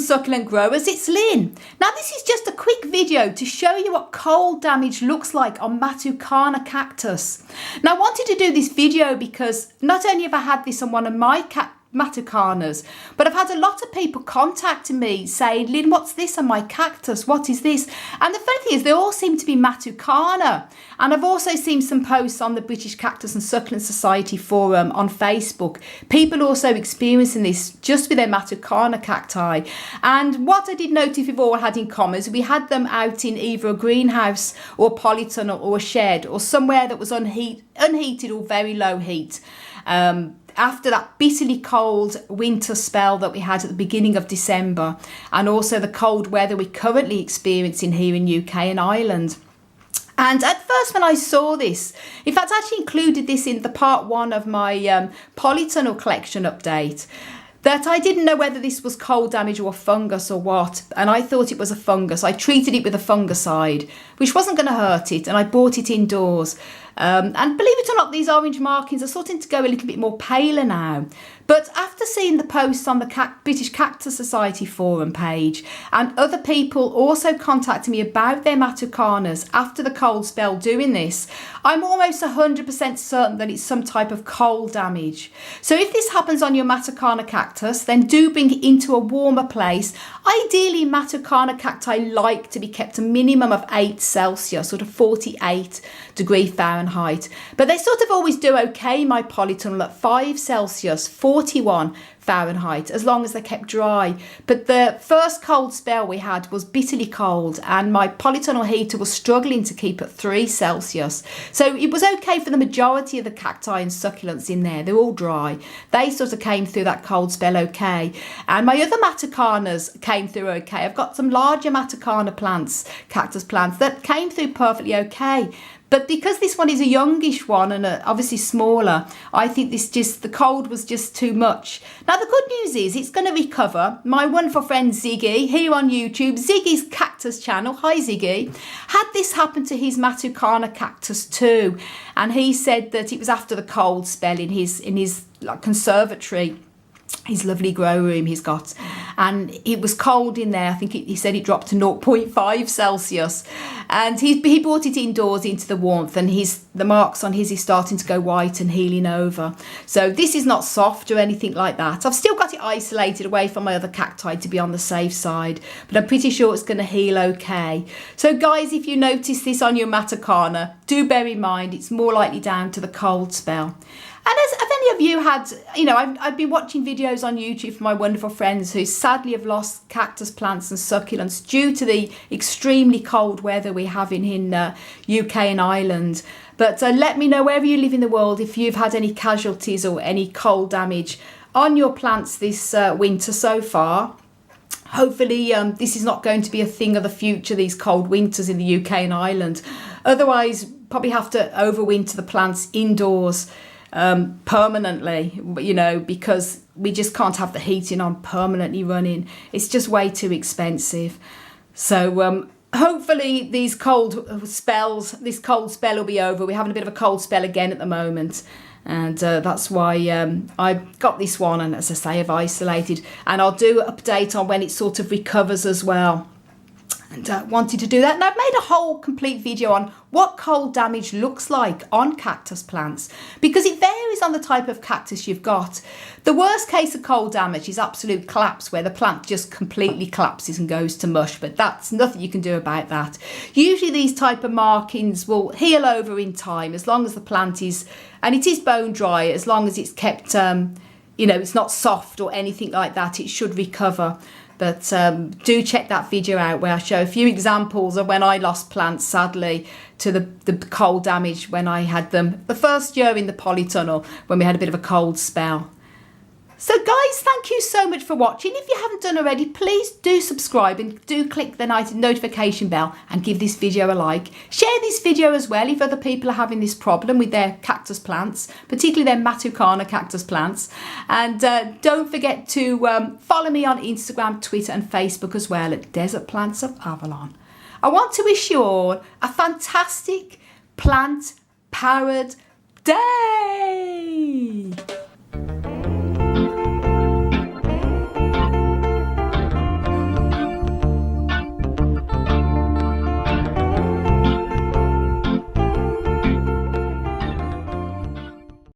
succulent growers, it's Lynn. Now this is just a quick video to show you what cold damage looks like on Matucana cactus. Now I wanted to do this video because not only have I had this on one of my Matucanas, but I've had a lot of people contacting me saying, Lynn, what's this on my cactus? What is this? And the funny thing is they all seem to be Matucana. And I've also seen some posts on the British Cactus and Succulent Society forum on Facebook. People also experiencing this just with their Matucana cacti. And what I did notice we've all had in common is we had them out in either a greenhouse or a polytunnel or a shed or somewhere that was unheated or very low heat. After that bitterly cold winter spell that we had at the beginning of December, and also the cold weather we're currently experiencing here in UK and Ireland. And at first when I saw this, in fact I actually included this in the part 1 of my polytunnel collection update, that I didn't know whether this was cold damage or a fungus or what, and I thought it was a fungus. I treated it with a fungicide, which wasn't going to hurt it, and I bought it indoors. And believe it or not, these orange markings are starting to go a little bit more paler now. But after seeing the posts on the British Cactus Society forum page, and other people also contacting me about their Matucanas after the cold spell doing this, I'm almost 100% certain that it's some type of cold damage. So if this happens on your Matucana cactus, then do bring it into a warmer place. Ideally, Matucana cacti like to be kept a minimum of 8 Celsius, sort of 48 degrees Fahrenheit. But they sort of always do okay, my polytunnel, at 5 Celsius, 41 Fahrenheit, as long as they're kept dry. But the first cold spell we had was bitterly cold, and my polytunnel heater was struggling to keep at 3 Celsius. So it was okay for the majority of the cacti and succulents in there. They're all dry. They sort of came through that cold spell okay. And my other Matucanas came through okay. I've got some larger Matucana plants, cactus plants, that came through perfectly okay. But because this one is a youngish one and obviously smaller, I think the cold was just too much. Now the good news is it's going to recover. My wonderful friend Ziggy here on YouTube, Ziggy's Cactus channel, hi Ziggy, had this happen to his Matucana cactus too. And he said that it was after the cold spell in his conservatory. His lovely grow room he's got, and it was cold in there. I think he said it dropped to 0.5 Celsius, and he brought it indoors into the warmth, and the marks on his is starting to go white and healing over. So this is not soft or anything like that. I've still got it isolated away from my other cacti to be on the safe side, but I'm pretty sure it's going to heal okay. So guys, if you notice this on your Matucana, do bear in mind it's more likely down to the cold spell. And have any of you had, I've been watching videos on YouTube from my wonderful friends who sadly have lost cactus plants and succulents due to the extremely cold weather we're having in UK and Ireland. But let me know wherever you live in the world if you've had any casualties or any cold damage on your plants this winter so far. Hopefully this is not going to be a thing of the future, these cold winters in the UK and Ireland. Otherwise, probably have to overwinter the plants indoors permanently, because we just can't have the heating on permanently running. It's just way too expensive. So hopefully this cold spell will be over. We're having a bit of a cold spell again at the moment, and that's why I got this one, and as I say, I've isolated, and I'll do an update on when it sort of recovers as well. And wanted to do that, and I've made a whole complete video on what cold damage looks like on cactus plants, because it varies on the type of cactus you've got. The worst case of cold damage is absolute collapse, where the plant just completely collapses and goes to mush, but that's nothing you can do about that. Usually these type of markings will heal over in time, as long as the plant is, and it is bone dry, as long as it's kept it's not soft or anything like that, it should recover. But do check that video out where I show a few examples of when I lost plants, sadly, to the cold damage when I had them the first year in the polytunnel when we had a bit of a cold spell. So guys, thank you so much for watching. If you haven't done already, please do subscribe and do click the notification bell and give this video a like. Share this video as well if other people are having this problem with their cactus plants, particularly their Matucana cactus plants. And don't forget to follow me on Instagram, Twitter and Facebook as well at Desert Plants of Avalon. I want to wish you all a fantastic plant-powered day.